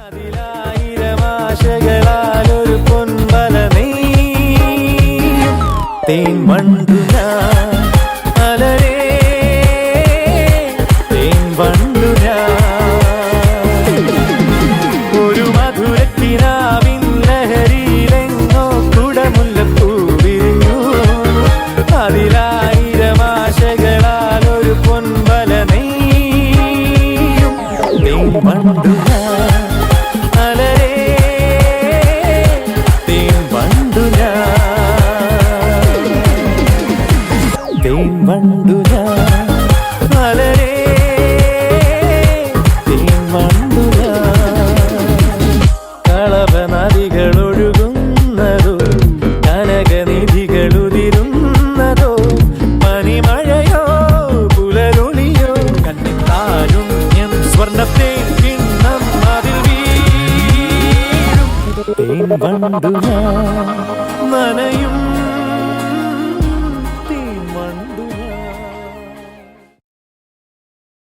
അതിലായിരമാശകളാലൊരു പൊൻവല നെയ്യും തേൻ വണ്ടു ഞാൻ അലരേ തേൻ വണ്ടു ഞാൻ ഒരു മധുരക്കിനാവിൻ ലഹരിയിലെങ്ങോ കുടമുല്ലപ്പൂ വിരിഞ്ഞു അതിലായിരമാശകളാലൊരു പൊൻവല നെയ്യും തേൻ വണ്ടു ഞാൻ വണ്ടു ഞാൻ അലരേ തേൻ വണ്ടു ഞാൻ കളഭ നദികളൊഴുകുന്നതോ കനകനിധികളുതിരുന്നതോ പനിമഴയോ പുലരൊളിയോ കണ്ണിത്താരുണ്യം സ്വർണ്ണത്തേൻ കിണ്ണം അതിൽ വീഴും തേൻ വണ്ടു ഞാൻ നനയും